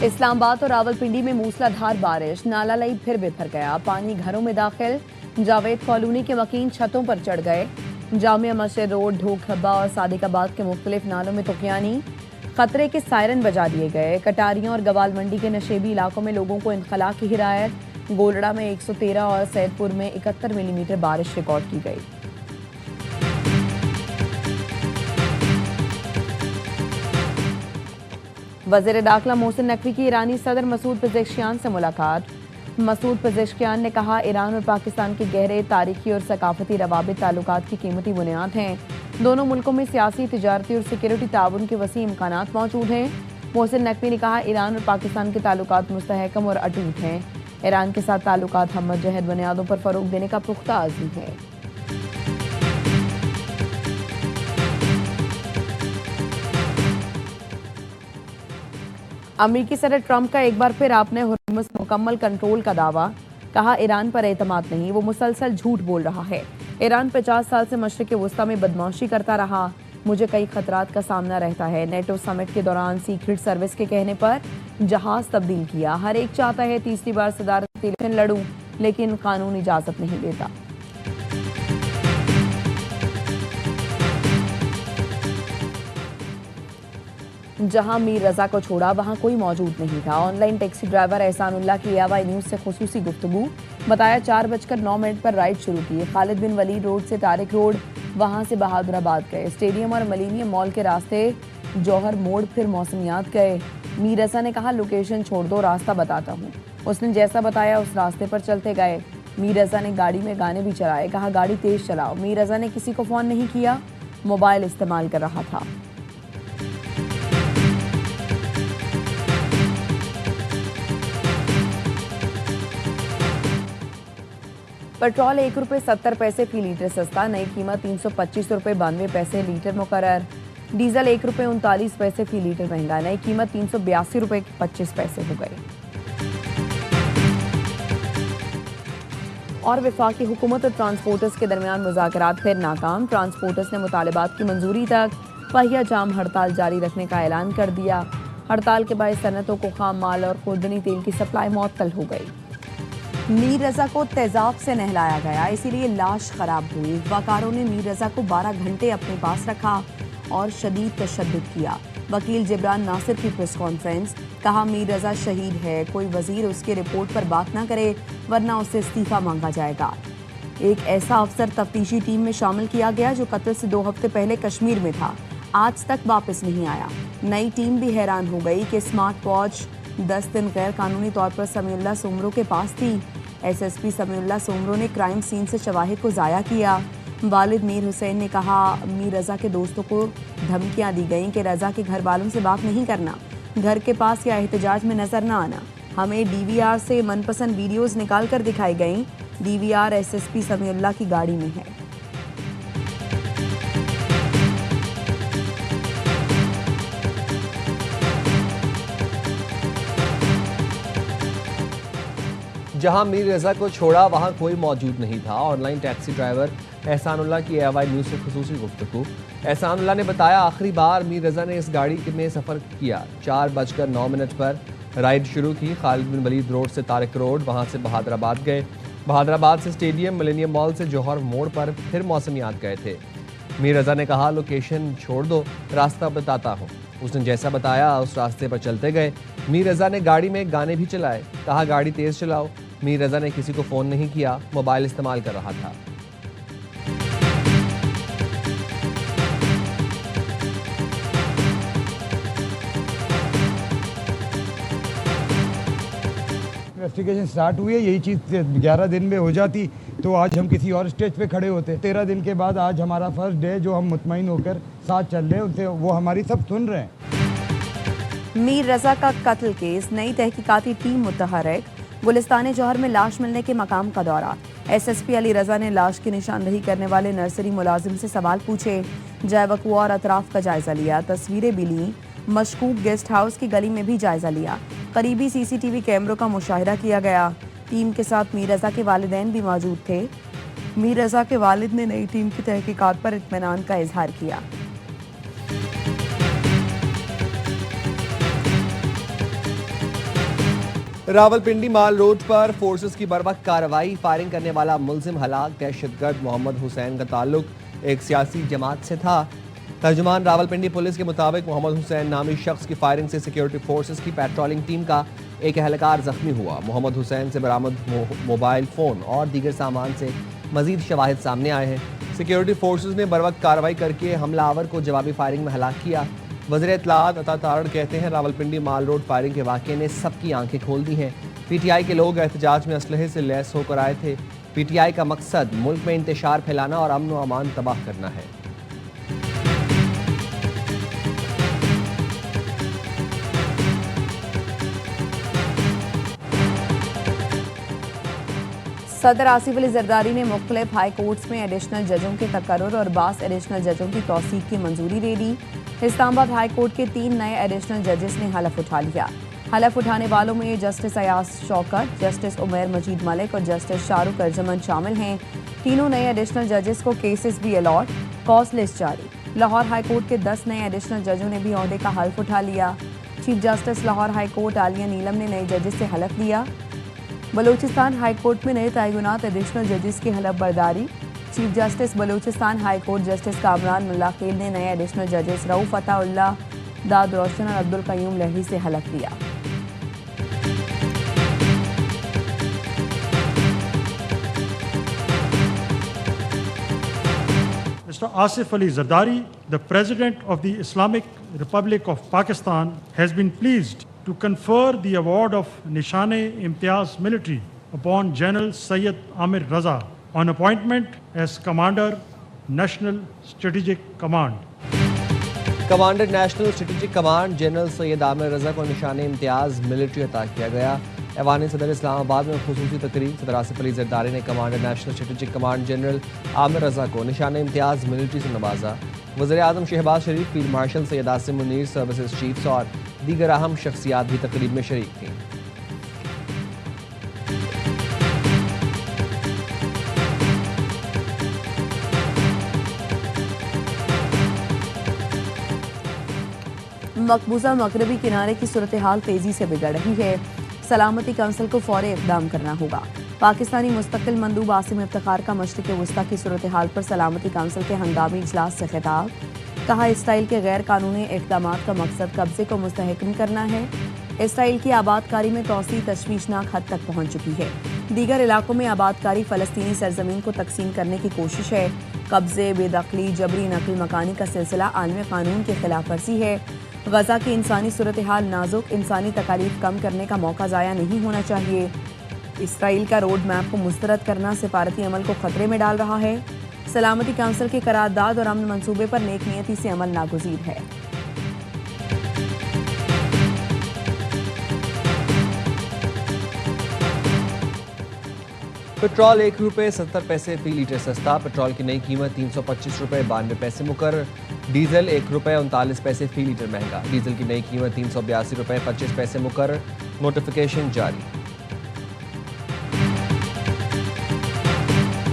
इस्लामाबाद और रावलपिंडी में मूसलाधार बारिश, नाला लई फिर बिखर गया, पानी घरों में दाखिल। जावेद कॉलोनी के मकीन छतों पर चढ़ गए। जामिया मस्जिद रोड, ढोक ढब्बा और सादिकाबाद के मुख्तलिफ नालों में तुफियानी खतरे के सायरन बजा दिए गए। कटारियों और गवाल मंडी के नशेबी इलाकों में लोगों को इनखला की हिदायत। गोलड़ा में 113 और सैदपुर में 71 मिलीमीटर बारिश रिकॉर्ड की गई। वज़ीर दाखिला मोहसिन नकवी की ईरानी सदर मसूद पेज़ेश्कियान से मुलाकात। मसूद पेज़ेश्कियान ने कहा, ईरान और पाकिस्तान के गहरे तारीखी और सकाफती रवाबित ताल्लुकात की कीमती बुनियाद हैं। दोनों मुल्कों में सियासी, तिजारती और सिक्योरिटी ताउन के वसी इम्कानात मौजूद हैं। मोहसिन नकवी ने कहा, ईरान और पाकिस्तान के ताल्लुकात मुस्तहकम और अटूट हैं। ईरान के साथ ताल्लुकात हमजहद बुनियादों पर फ़रोग देने का पुख्ता अज़्म है। अमेरिकी सदर ट्रंप का एक बार फिर आपने हुर्मुज़ मुकम्मल कंट्रोल का दावा। कहा, ईरान पर एतमाद नहीं, वो मुसलसल झूठ बोल रहा है। ईरान 50 साल से मशरिक़ वस्ता में बदमाशी करता रहा। मुझे कई खतरात का सामना रहता है। नेटो समिट के दौरान सीक्रेट सर्विस के कहने पर जहाज तब्दील किया। हर एक चाहता है तीसरी बार सदारती इलेक्शन लड़ूं, लेकिन कानून इजाज़त नहीं देता। जहां मीर रजा को छोड़ा वहां कोई मौजूद नहीं था। ऑनलाइन टैक्सी ड्राइवर एहसानुल्लाह की AY न्यूज़ से खुसूसी गुफ्तगू। बताया, 4:09 पर राइड शुरू की। खालिद बिन वलीद रोड से तारिक रोड, वहां से बहादुराबाद गए। स्टेडियम और मिलेनियम मॉल के रास्ते जौहर मोड़, फिर मौसमियात गए। मीर रजा ने कहा, लोकेशन छोड़ दो, रास्ता बताता हूँ। उसने जैसा बताया उस रास्ते पर चलते गए। मीर रजा ने गाड़ी में गाने भी चलाए। कहा, गाड़ी तेज चलाओ। मीर रजा ने किसी को फ़ोन नहीं किया, मोबाइल इस्तेमाल कर रहा था। पेट्रोल ₹1.70 फी लीटर सस्ता, नई कीमत ₹325.92 लीटर मुकर्रर। डीजल ₹1.39 फी लीटर महंगा, नई कीमत ₹382.25 हो गई। और वफाकी हुकूमत और ट्रांसपोर्टर्स के दरमियान मुज़ाकरात फिर नाकाम। ट्रांसपोर्टर्स ने मुतालबात की मंजूरी तक पहिया जाम हड़ताल जारी रखने का ऐलान कर दिया। हड़ताल के बाद सनतों को खाम माल और खुर्दनी तेल की सप्लाई मुअत्तल हो गई। मीर रजा को तेजाब से नहलाया गया, इसीलिए लाश खराब हुई। अगवाकारों ने मीर रजा को 12 घंटे अपने पास रखा और शदीद तशद्दुद किया। वकील जिब्रान नासिर की प्रेस कॉन्फ्रेंस। कहा, मीर रजा शहीद है, कोई वजीर उसकी रिपोर्ट पर बात ना करे वरना उससे इस्तीफा मांगा जाएगा। एक ऐसा अफसर तफ्तीशी टीम में शामिल किया गया जो कत्ल से 2 हफ्ते पहले कश्मीर में था, आज तक वापस नहीं आया। नई टीम भी हैरान हो गई कि स्मार्ट वॉच 10 दिन गैर कानूनी तौर पर समीउल्लाह सोमरो के पास थी। SSP समीउल्लाह सोमरो ने क्राइम सीन से शवाहिद को ज़ाया किया। वालिद मीर हुसैन ने कहा, मीर रजा के दोस्तों को धमकियां दी गईं कि रजा के घर वालों से बात नहीं करना, घर के पास या एहतजाज में नजर न आना। हमें DVR से मनपसंद वीडियोस निकाल कर दिखाई गईं। DVR SSP समीउल्लाह की गाड़ी में है। जहां मीर रजा को छोड़ा वहां कोई मौजूद नहीं था। ऑनलाइन टैक्सी ड्राइवर एहसानुल्लाह की AY न्यूज़ से खुसूसी गुफ्तगू। एहसानुल्लाह ने बताया, आखिरी बार मीर रजा ने इस गाड़ी में सफ़र किया। 4:09 पर राइड शुरू की। खालिद बिन वलीद रोड से तारिक रोड, वहां से बहादुराबाद गए। बहादुराबाद से स्टेडियम, मिलेनियम मॉल से जौहर मोड़ पर फिर मौसमियात गए थे। मीर रजा ने कहा, लोकेशन छोड़ दो, रास्ता बताता हूँ। उसने जैसा बताया उस रास्ते पर चलते गए। मीर रजा ने गाड़ी में गाने भी चलाए। कहा, गाड़ी तेज चलाओ। मीर रजा ने किसी को फ़ोन नहीं किया, मोबाइल इस्तेमाल कर रहा था। इन्वेस्टिगेशन स्टार्ट हुई है। यही चीज़ 11 दिन में हो जाती तो आज हम किसी और स्टेज पे खड़े होते। 13 दिन के बाद आज हमारा फर्स्ट डे, जो हम मुतमईन होकर साथ चल रहे हैं उनसे, वो हमारी सब सुन रहे हैं। मीर रजा का कत्ल केस, नई तहकीकाती टीम मुतहरक। गुलिस्तान जौहर में लाश मिलने के मकाम का दौरा। SSP अली रजा ने लाश की निशानदही करने वाले नर्सरी मुलाजिम से सवाल पूछे। जय वकुआ और अतराफ का जायजा लिया, तस्वीरें भी लीं। मशकूक गेस्ट हाउस की गली में भी जायजा लिया। करीबी CCTV कैमरों का मुशाहिदा किया गया। टीम के साथ मीर रजा के वालिदैन भी मौजूद थे। मीर रजा के वालिद ने नई टीम की तहकीकात पर इत्मीनान का इजहार किया। रावलपिंडी माल रोड पर फोर्सेस की बर्वक्त कार्रवाई, फायरिंग करने वाला मुलजिम हलाक। दहशतगर्द मोहम्मद हुसैन का ताल्लुक एक सियासी जमात से था। तर्जुमान रावलपिंडी पुलिस के मुताबिक मोहम्मद हुसैन नामी शख्स की फायरिंग से सिक्योरिटी फोर्सेस की पेट्रोलिंग टीम का एक एहलकार जख्मी हुआ। मोहम्मद हुसैन से बरामद मोबाइल फ़ोन और दीगर सामान से मजीद शवाहिद सामने आए हैं। सिक्योरिटी फोर्सेस ने बरवक्त कार्रवाई करके हमलावर को जवाबी फायरिंग में हलाक किया। वज़ीर इत्तलात अता तारड़ कहते हैं, रावलपिंडी माल रोड फायरिंग के वाक़े ने सबकी आंखें खोल दी हैं। PTI के लोग एहतजाज में असलहे से लैस होकर आए थे। PTI का मकसद मुल्क में इंतशार फैलाना और अमन व अमान तबाह करना है। सदर आसिफ अली जरदारी ने मुख्तलिफ हाई कोर्ट्स में एडिशनल जजों के तकर्रुर और 22 एडिशनल जजों की तौसीक की मंजूरी दे दी। इस्लामाबाद हाई कोर्ट के 3 नए एडिशनल जजेस ने हलफ उठा लिया। हलफ उठाने वालों में जस्टिस अयाज शौकत, जस्टिस उमैर मजीद मलिक और जस्टिस शाहरुख अर्जमन शामिल हैं। तीनों नए एडिशनल जजेस को केसेस भी अलॉट, कॉज लिस्ट जारी। लाहौर हाई कोर्ट के 10 नए एडिशनल जजों ने भी ओहदे का हल्फ उठा लिया। Chief justice Lahore high court Aliya Neelam ने नए जजेस से हलफ लिया। बलूचिस्तान हाई कोर्ट में नए तयनात एडिशनल जजेस की हलफ बर्दारी। Chief justice Balochistan high court justice Kamran Mullakhel ने नए एडिशनल जजेस रऊफ अताउल्लाह, दाद रोशन और अब्दुल कयूम लहरी से हलफ लिया। Mr. Asif Ali Zardari, the President of the Islamic Republic of Pakistan, has been pleased to confer the award of Nishan-e-Imtiaz Military upon General Syed Amir Raza on appointment as Commander, National Strategic Command. Commander national strategic command general Syed Amir Raza को Nishan e Imtiaz military अता किया गया। ऐवान सदर इस्लामाबाद में खुसूसी तकरीब सदर आसिफ अली जरदारी ने commander national strategic command general Amir Raza को निशान-ए-इम्तियाज मिलिट्री से नवाजा। वज़ीर आज़म Shehbaz Sharif, field marshal Syed Asim Munir, services chiefs और दीगर अहम शख्सियात भी तकरीब में शरीक थीं। मकबूजा मगरबी किनारे की सूरत हाल तेजी से बिगड़ रही है। सलामती काउंसिल को फौरी इक़दाम करना होगा। पाकिस्तानी मुस्तकिल मंदूब आसिम इफ्तिखार का मशरिक़ वस्ता की सूरत हाल पर सलामती काउंसिल के हंगामी इजलास से खिताब। कहा, इसराइल के गैर कानूनी इक़दाम का मकसद कब्जे को मुस्तहकम करना है। इसराइल की आबादकारी में तोसी तशवीशनाक हद तक पहुँच चुकी है। दीगर इलाकों में आबादकारी फ़लस्तीनी सरजमीन को तकसीम करने की कोशिश है। कब्जे, बेदखली, जबरी नकल मकानी का सिलसिला आलमी कानून की खिलाफ वर्जी है। गजा की इंसानी सूरत हाल नाजुक, इंसानी तकालीफ कम करने का मौका ज़ाया नहीं होना चाहिए। इसराइल का रोड मैप को मुस्तरद करना सिफारती अमल को खतरे में डाल रहा है। सलामती काउंसिल के करारदाद और अमन मंसूबे पर नेकनियती से अमल नागुज़ीर है। पेट्रोल ₹1.70 फी लीटर सस्ता। पेट्रोल की नई कीमत ₹325.92 मुकर्रर। डीजल ₹1.39 फी लीटर महंगा। डीजल की नई कीमत ₹382.25 मुकर्रर। नोटिफिकेशन जारी।